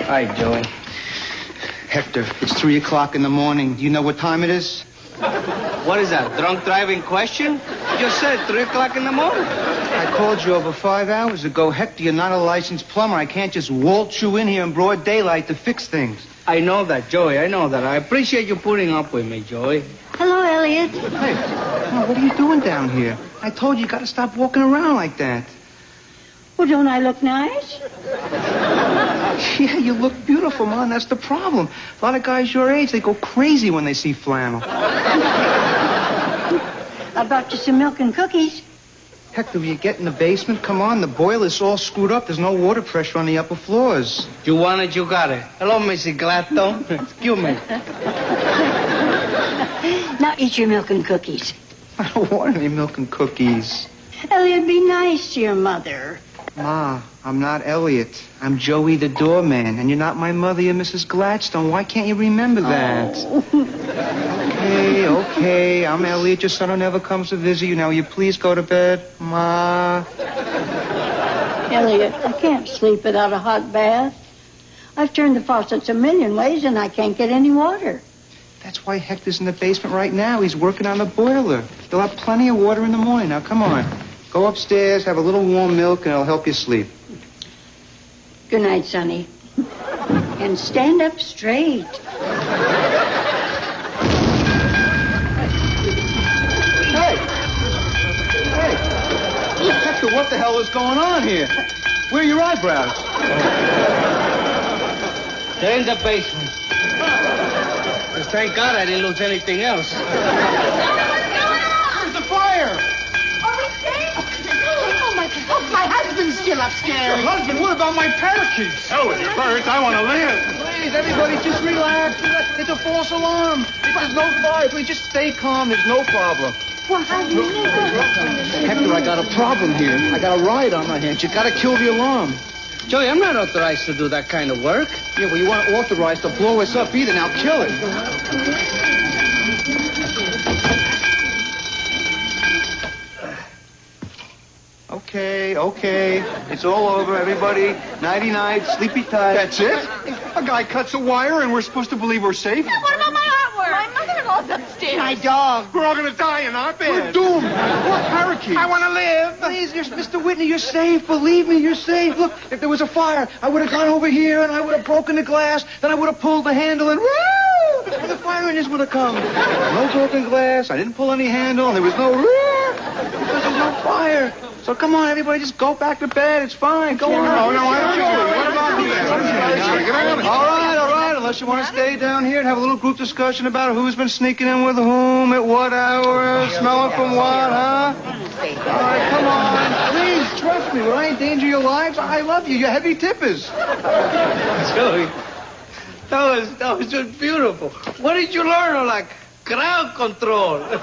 Hi, Joey. Hector, it's 3 o'clock in the morning. Do you know what time it is? What is that, drunk driving question? You just said 3 o'clock in the morning. I called you over 5 hours ago. Hector, you're not a licensed plumber. I can't just waltz you in here in broad daylight to fix things. I know that, Joey. I know that. I appreciate you putting up with me, Joey. Hello, Elliot. Hey, Mom, what are you doing down here? I told you got to stop walking around like that. Well, don't I look nice? Yeah, you look beautiful, Mom. That's the problem. A lot of guys your age, they go crazy when they see flannel. I brought you some milk and cookies. Hector, will you get in the basement? Come on, the boiler's all screwed up. There's no water pressure on the upper floors. You want it, you got it. Hello, Missy Glato. Excuse me. Now eat your milk and cookies. I don't want any milk and cookies. Elliot, be nice to your mother. Ma, I'm not Elliot. I'm Joey the doorman, and you're not my mother, you're Mrs. Gladstone. Why can't you remember that? Oh. Okay, I'm Elliot. Your son who never comes to visit you. Now, will you please go to bed, Ma? Elliot, I can't sleep without a hot bath. I've turned the faucets a million ways, and I can't get any water. That's why Hector's in the basement right now. He's working on the boiler. He'll have plenty of water in the morning. Now, come on. Go upstairs, have a little warm milk, and it'll help you sleep. Good night, Sonny. And stand up straight. Hey! Hector, what the hell is going on here? Where are your eyebrows? They're in the basement. Just thank God I didn't lose anything else. What's going on? Where's the fire? Are we safe? Oh, my husband's still upstairs. Your husband? What about my parakeets? Hell with your birds. I want to live. Please, everybody, just relax. It's a false alarm. There's no fire. Please, just stay calm. There's no problem. Well, how do you know? Hector, I got a problem here. I got a riot on my hands. You got to kill the alarm. Joey, I'm not authorized to do that kind of work. Yeah, well, you weren't authorized to blow us up either. Now kill it. Okay. It's all over, everybody. Nighty-night, sleepy tight. That's it? A guy cuts a wire and we're supposed to believe we're safe? Yeah, what about my artwork? My mother-in-law's upstairs. My dog. We're all going to die in our bed. We're doomed. We're parakeets. I want to live. Please, Mr. Whitney, you're safe. Believe me, you're safe. Look, if there was a fire, I would have gone over here and I would have broken the glass. Then I would have pulled the handle and woo! And the fire engines would have come. No broken glass. I didn't pull any handle. And there was no because there's no fire. So come on, everybody, just go back to bed. It's fine. Go on. No, I don't know. What about me? All right. Unless you want to stay down here and have a little group discussion about who's been sneaking in with whom, at what hour, smelling from what, huh? All right, come on. Please, trust me. When I endanger your lives, I love you. You're heavy tippers. Joey, that was just beautiful. What did you learn on, like, crowd control? I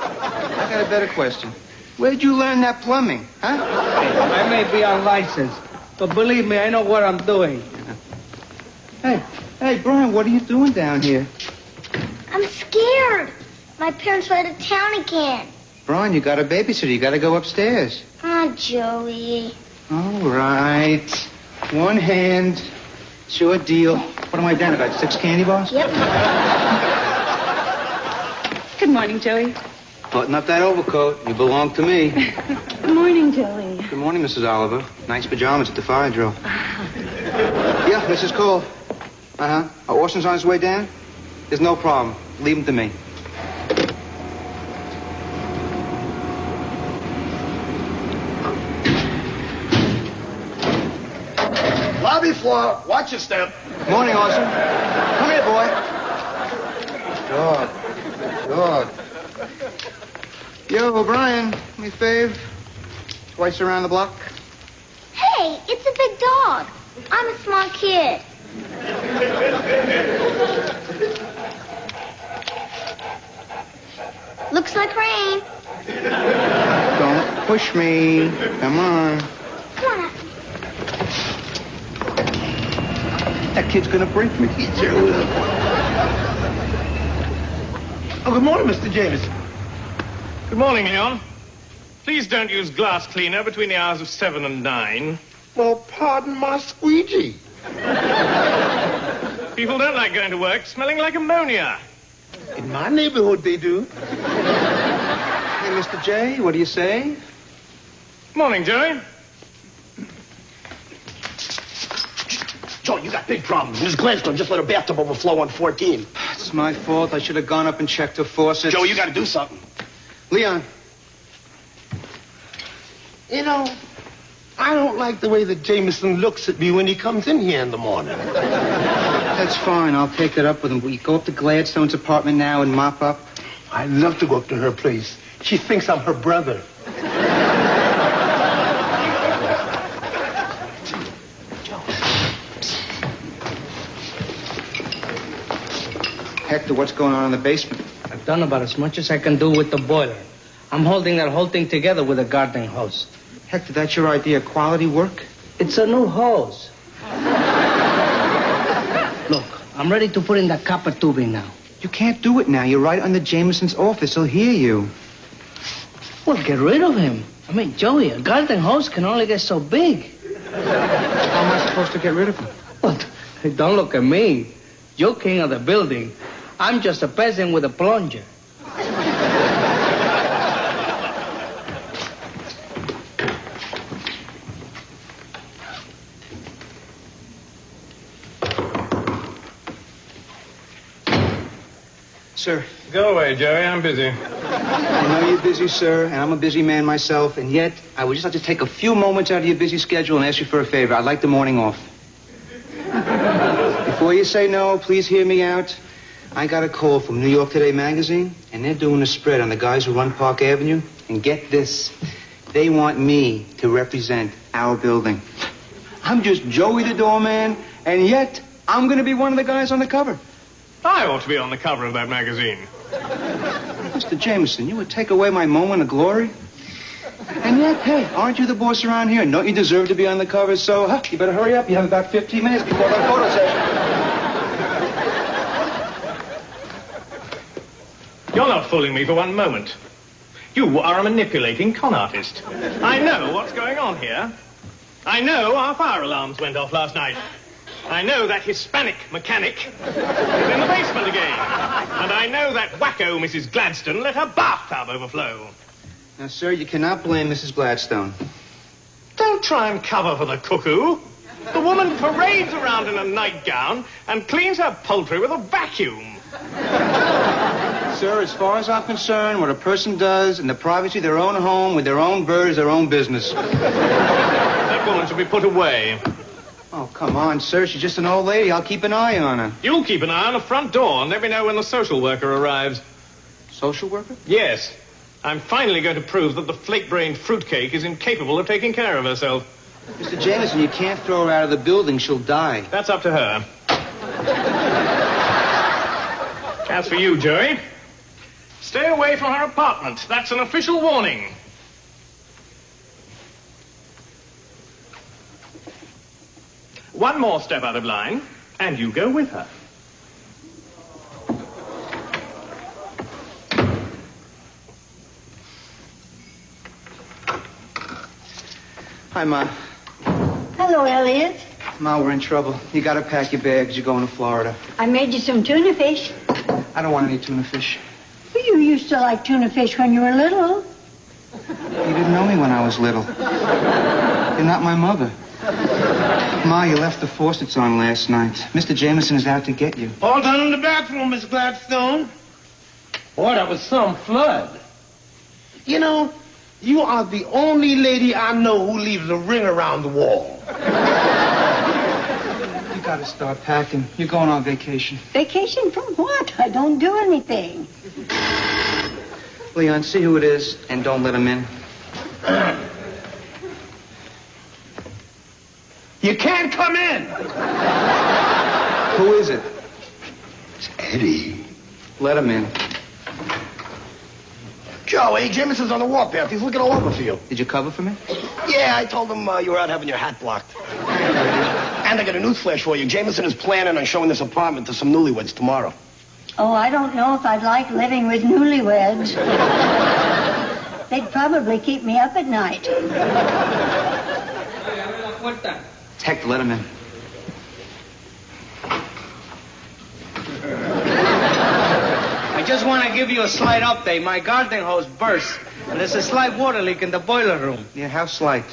got a better question. Where'd you learn that plumbing, huh? I may be unlicensed, but believe me, I know what I'm doing. Hey, Brian, what are you doing down here? I'm scared. My parents are out of town again. Brian, you got a babysitter. You got to go upstairs. Oh, Joey. All right. One hand Sure deal. What am I down about? 6 candy bars? Yep. Good morning, Joey. Button up that overcoat. You belong to me. Good morning, Joey. Good morning, Mrs. Oliver. Nice pajamas at the fire drill. Yeah, Mrs. Cole. Uh-huh. Orson's on his way down? There's no problem. Leave him to me. Lobby floor. Watch your step. Morning, Orson. Come here, boy. Dog. Yo, O'Brien, me fave. Twice around the block. Hey, it's a big dog. I'm a small kid. Looks like rain. Don't push me. Come on. Come on. That kid's gonna break me. Oh, good morning, Mr. Jameson. Good morning, Leon. Please don't use glass cleaner between the hours of 7 and 9. Well, pardon my squeegee. People don't like going to work smelling like ammonia. In my neighborhood, they do. Hey, Mr. J, what do you say? Morning, Joey. Joe, you got big problems. Miss Gladstone just let her bathtub overflow on 14. It's my fault. I should have gone up and checked her faucet. Joe, you got to do something. Leon. You know, I don't like the way that Jameson looks at me when he comes in here in the morning. That's fine. I'll take it up with him. Will you go up to Gladstone's apartment now and mop up? I'd love to go up to her place. She thinks I'm her brother. Hector, what's going on in the basement? I've done about as much as I can do with the boiler. I'm holding that whole thing together with a gardening hose. Hector, that's your idea of quality work? It's a new hose. Look, I'm ready to put in that copper tubing now. You can't do it now. You're right under Jameson's office. He'll hear you. Well, get rid of him. I mean, Joey, a garden hose can only get so big. How am I supposed to get rid of him? Well, don't look at me. You're king of the building. I'm just a peasant with a plunger. Sir. Go away, Joey. I'm busy. I know you're busy, sir, and I'm a busy man myself, and yet I would just like to take a few moments out of your busy schedule and ask you for a favor. I'd like the morning off. Before you say no, please hear me out. I got a call from New York Today magazine, and they're doing a spread on the guys who run Park Avenue. And get this, they want me to represent our building. I'm just Joey the doorman, and yet I'm going to be one of the guys on the cover. I ought to be on the cover of that magazine. Mr. Jameson, you would take away my moment of glory? And yet, hey, aren't you the boss around here? And don't you deserve to be on the cover? So, you better hurry up. You have about 15 minutes before that photo session. You're not fooling me for one moment. You are a manipulating con artist. I know what's going on here. I know our fire alarms went off last night. I know that Hispanic mechanic is in the basement again. And I know that wacko Mrs. Gladstone let her bathtub overflow. Now, sir, you cannot blame Mrs. Gladstone. Don't try and cover for the cuckoo. The woman parades around in a nightgown and cleans her poultry with a vacuum. Sir, as far as I'm concerned, what a person does in the privacy of their own home with their own birds, their own business. That woman should be put away. Oh, come on, sir. She's just an old lady. I'll keep an eye on her. You'll keep an eye on the front door and let me know when the social worker arrives. Social worker? Yes. I'm finally going to prove that the flake-brained fruitcake is incapable of taking care of herself. Mr. Jameson, you can't throw her out of the building. She'll die. That's up to her. As for you, Joey, stay away from her apartment. That's an official warning. One more step out of line, and you go with her. Hi, Ma. Hello, Elliot. Ma, we're in trouble. You gotta pack your bags. You're going to Florida. I made you some tuna fish. I don't want any tuna fish. You used to like tuna fish when you were little. You didn't know me when I was little. You're not my mother. Ma, you left the faucets on last night. Mr. Jameson is out to get you. All done in the bathroom, Miss Gladstone. Boy, that was some flood. You know, you are the only lady I know who leaves a ring around the wall. You gotta start packing. You're going on vacation. Vacation from what? I don't do anything. Leon, see who it is and don't let him in. You can't come in. Who is it? It's Eddie. Let him in. Joey, Jameson's on the warpath. He's looking all over for you. Did you cover for me? Yeah, I told him you were out having your hat blocked. And I got a news flash for you. Jameson is planning on showing this apartment to some newlyweds tomorrow. Oh, I don't know if I'd like living with newlyweds. They'd probably keep me up at night. It's Hector, let him in. I just want to give you a slight update. My garden hose burst, and there's a slight water leak in the boiler room. Yeah, how slight?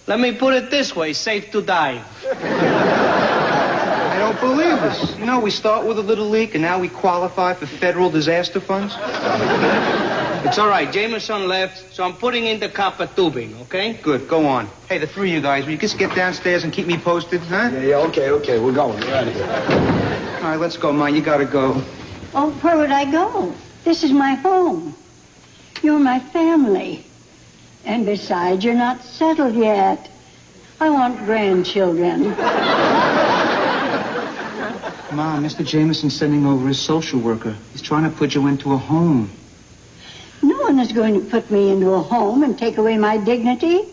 Let me put it this way, safe to dive. I don't believe this. You know, we start with a little leak, and now we qualify for federal disaster funds. It's all right. Jameson left, so I'm putting in the copper tubing, okay? Good, go on. Hey, the three of you guys, will you just get downstairs and keep me posted, huh? Yeah, okay. We're going. We're out of here. All right, let's go, Ma. You gotta go. Oh, where would I go? This is my home. You're my family. And besides, you're not settled yet. I want grandchildren. Ma, Mr. Jameson's sending over his social worker. He's trying to put you into a home. No one is going to put me into a home and take away my dignity.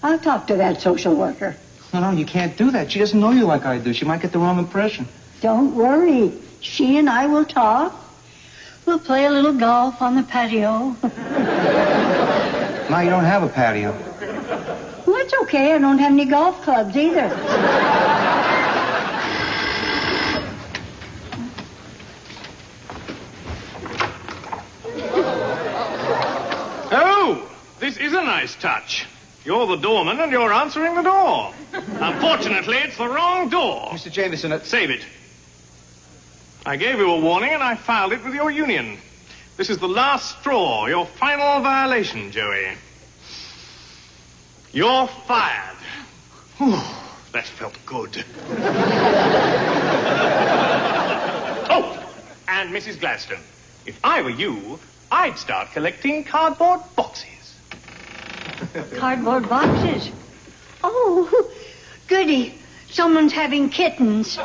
I'll talk to that social worker. No, you can't do that. She doesn't know you like I do. She might get the wrong impression. Don't worry. She and I will talk. We'll play a little golf on the patio. Ma, you don't have a patio. Well, that's okay. I don't have any golf clubs either. Oh, this is a nice touch. You're the doorman and you're answering the door. Unfortunately, it's the wrong door. Mr. Jameson, Save it. I gave you a warning and I filed it with your union. This is the last straw, your final violation, Joey. You're fired. Whew, that felt good. Oh, and Mrs. Gladstone, if I were you, I'd start collecting cardboard boxes. Cardboard boxes? Oh, goody. Someone's having kittens.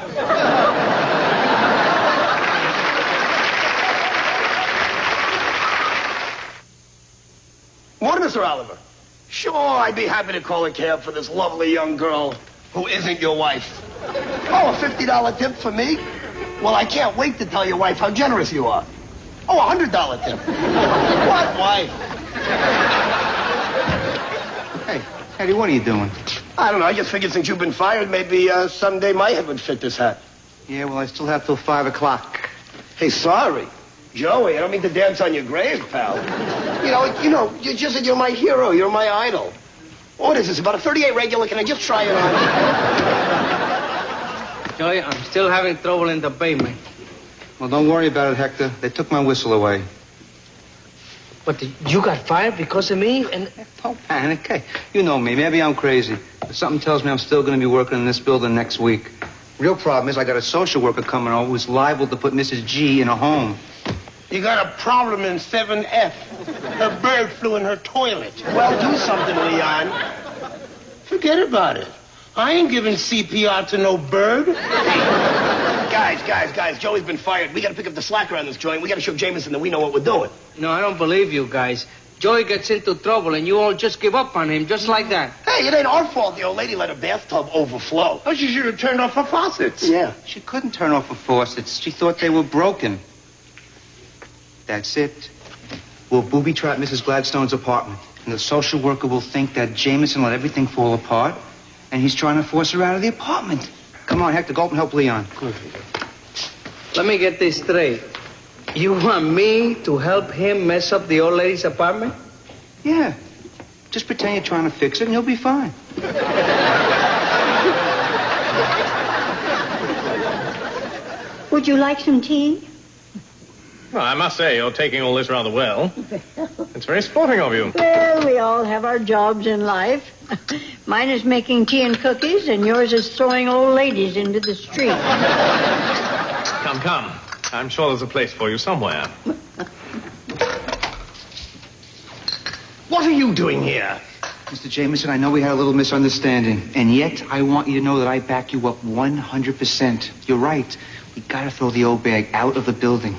Morning, Mr. Oliver. Sure, I'd be happy to call a cab for this lovely young girl who isn't your wife. Oh, a $50 tip for me? Well, I can't wait to tell your wife how generous you are. Oh, a $100 tip. What wife? Hey, Eddie, what are you doing? I don't know. I just figured since you've been fired, maybe someday my head would fit this hat. Yeah, well, I still have till 5 o'clock. Hey, sorry. Joey, I don't mean to dance on your grave, pal. You know, you just said you're my hero. You're my idol. What is this, about a 38 regular? Can I just try it on? Joey, I'm still having trouble in the basement. Well, don't worry about it, Hector. They took my whistle away. But you got fired because of me? And Don't panic. Hey, you know me. Maybe I'm crazy. But something tells me I'm still going to be working in this building next week. Real problem is I got a social worker coming over who's liable to put Mrs. G in a home. You got a problem in 7F. Her bird flew in her toilet. Well, do something, Leon. Forget about it. I ain't giving CPR to no bird. Guys, Joey's been fired. We got to pick up the slack around this joint. We got to show Jameson that we know what we're doing. no, I don't believe you guys. Joey gets into trouble and you all just give up on him just like that. Hey, it ain't our fault the old lady let her bathtub overflow. Oh, she should have turned off her faucets. Yeah. She couldn't turn off her faucets. She thought they were broken. That's it. We'll booby-trap Mrs. Gladstone's apartment, and the social worker will think that Jameson let everything fall apart, And he's trying to force her out of the apartment. Come on, Hector, go up and help Leon. Let me get this straight. You want me to help him mess up the old lady's apartment? Yeah. Just pretend you're trying to fix it and you'll be fine. Would you like some tea? Well, I must say, you're taking all this rather well. It's very sporting of you. Well, we all have our jobs in life. Mine is making tea and cookies, and yours is throwing old ladies into the street. Come, come. I'm sure there's a place for you somewhere. What are you doing here? Mr. Jameson, I know we had a little misunderstanding, and yet I want you to know that I back you up 100%. You're right. We gotta throw the old bag out of the building.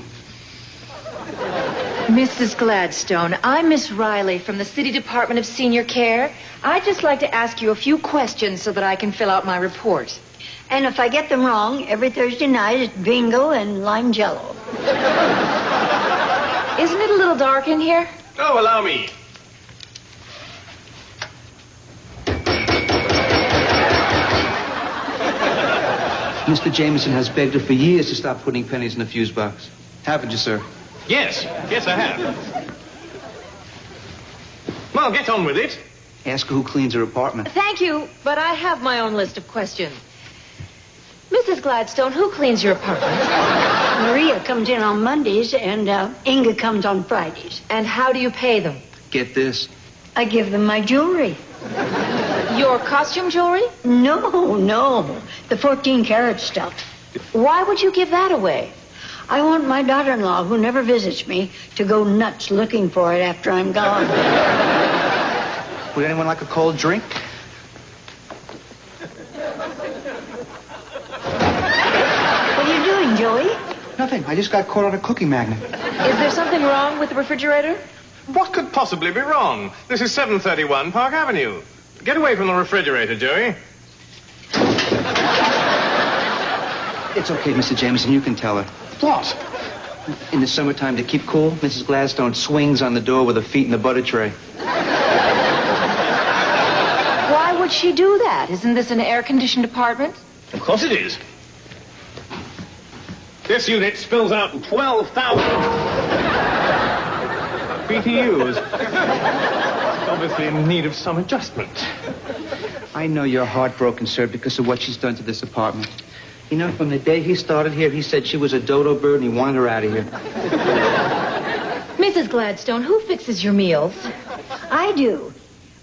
Mrs. Gladstone, I'm Miss Riley from the City Department of Senior Care. I'd just like to ask you a few questions so that I can fill out my report. And if I get them wrong, every Thursday night it's bingo and lime jello. Isn't it a little dark in here? Oh, allow me. Mr. Jameson has begged her for years to stop putting pennies in the fuse box. Haven't you, sir? Yes, yes, I have. Well, get on with it. Ask her who cleans her apartment. Thank you, but I have my own list of questions. Mrs. Gladstone, who cleans your apartment? Maria comes in on Mondays, and Inga comes on Fridays. And how do you pay them? Get this. I give them my jewelry. Your costume jewelry? No. The 14-karat stuff. Why would you give that away? I want my daughter-in-law, who never visits me, to go nuts looking for it after I'm gone. Would anyone like a cold drink? What are you doing, Joey? Nothing. I just got caught on a cookie magnet. Is there something wrong with the refrigerator? What could possibly be wrong? This is 731 Park Avenue. Get away from the refrigerator, Joey. It's okay, Mr. Jameson. You can tell her. What? In the summertime, to keep cool, Mrs. Gladstone swings on the door with her feet in the butter tray. Why would she do that? Isn't this an air-conditioned apartment? Of course it is. This unit spills out 12,000 BTUs. It's obviously in need of some adjustment. I know you're heartbroken, sir, because of what she's done to this apartment. You know, from the day he started here, he said she was a dodo bird and he wanted her out of here. Mrs. Gladstone, who fixes your meals? I do.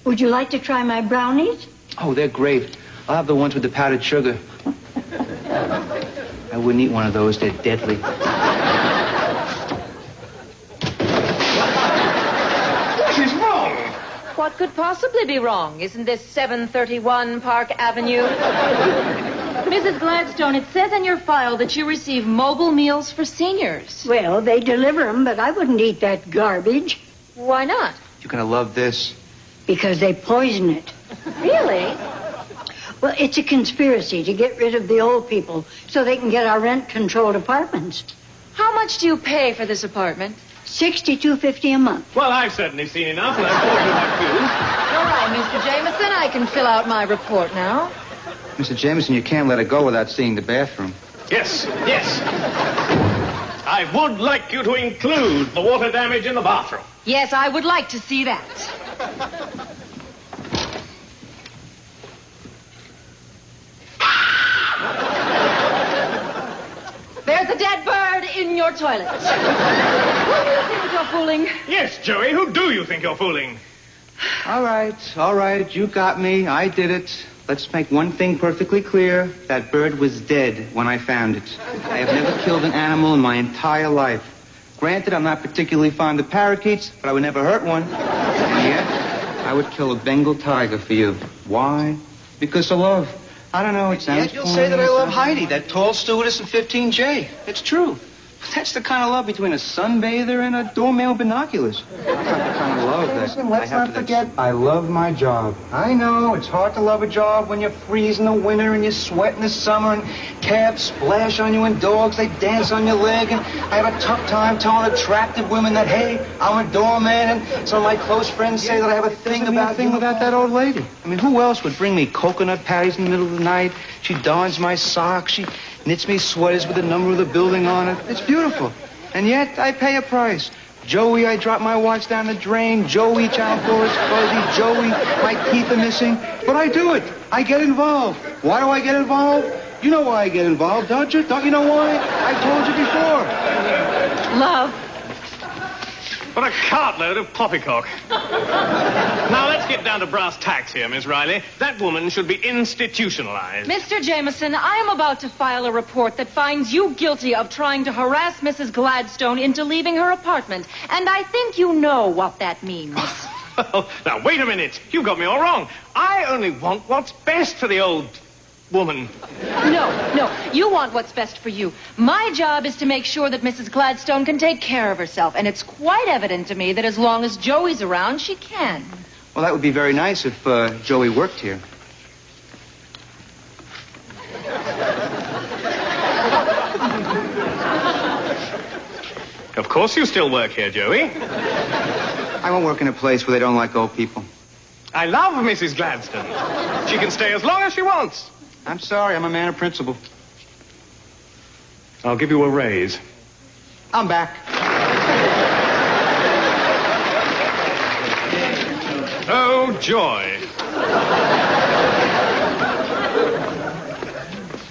Would you like to try my brownies? Oh, they're great. I'll have the ones with the powdered sugar. I wouldn't eat one of those. They're deadly. What is wrong? What could possibly be wrong? Isn't this 731 Park Avenue? Mrs. Gladstone, it says in your file that you receive mobile meals for seniors. Well, they deliver them, but I wouldn't eat that garbage. Why not? You're going to love this. Because they poison it. Really? Well, it's a conspiracy to get rid of the old people so they can get our rent-controlled apartments. How much do you pay for this apartment? $62.50 a month. Well, I've certainly seen enough, and I'm bored you have too. All right, Mr. Jameson, I can fill out my report now. Mr. Jameson, you can't let her go without seeing the bathroom. Yes. I would like you to include the water damage in the bathroom. Yes, I would like to see that. There's a dead bird in your toilet. Who do you think you're fooling? Yes, Joey, who do you think you're fooling? All right. You got me. I did it. Let's make one thing perfectly clear. That bird was dead when I found it. I have never killed an animal in my entire life. Granted, I'm not particularly fond of parakeets, but I would never hurt one. And yet, I would kill a Bengal tiger for you. Why? Because of love. I don't know, it sounds Yet you'll say that I love Heidi, that tall stewardess in 15J. It's true. That's the kind of love between a sunbather and a doorman with binoculars. That's not the kind of love that Let's not forget, I love my job. I know, it's hard to love a job when you freeze in the winter and you sweat in the summer and cabs splash on you and dogs, they dance on your leg. And I have a tough time telling attractive women that, hey, I'm a doorman. And some of my close friends say that I have a thing about that old lady. I mean, who else would bring me coconut patties in the middle of the night? She darns my socks. She knits me sweaters with the number of the building on it. It's beautiful. And yet, I pay a price. Joey, I drop my watch down the drain. Joey, Channel 4 is fuzzy. Joey, my teeth are missing. But I do it. I get involved. Why do I get involved? You know why I get involved, don't you? Don't you know why? I told you before. Love. What a cartload of poppycock. Now, let's get down to brass tacks here, Miss Riley. That woman should be institutionalized. Mr. Jameson, I am about to file a report that finds you guilty of trying to harass Mrs. Gladstone into leaving her apartment. And I think you know what that means. Now, wait a minute. You got me all wrong. I only want what's best for the old woman. No. You want what's best for you. My job is to make sure that Mrs. Gladstone can take care of herself. And it's quite evident to me that as long as Joey's around, she can. Well, that would be very nice if Joey worked here. Of course you still work here, Joey. I won't work in a place where they don't like old people. I love Mrs. Gladstone. She can stay as long as she wants. I'm sorry, I'm a man of principle. I'll give you a raise. I'm back. Oh, joy.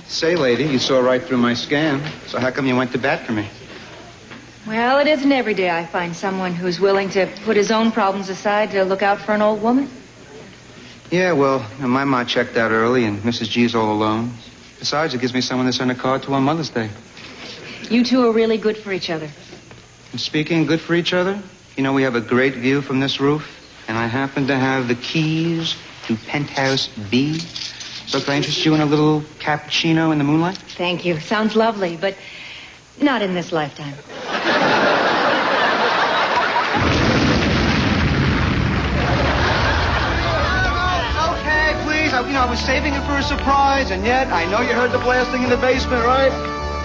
Say, lady, you saw right through my scam. So how come you went to bat for me? Well, it isn't every day I find someone who's willing to put his own problems aside to look out for an old woman. Yeah, well, my ma checked out early and Mrs. G's all alone. Besides, it gives me someone to send a card to on Mother's Day. You two are really good for each other. And speaking of good for each other, you know, we have a great view from this roof, and I happen to have the keys to penthouse B. So can I interest you in a little cappuccino in the moonlight? Thank you. Sounds lovely, but not in this lifetime. I was saving it for a surprise, and yet I know you heard the blasting in the basement, right?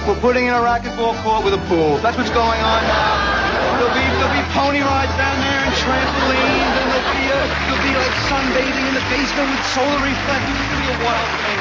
We're putting in a racquetball court with a pool. That's what's going on now. There'll be pony rides down there and trampolines, and there'll be like sunbathing in the basement with solar reflectors. It's gonna be a wild thing.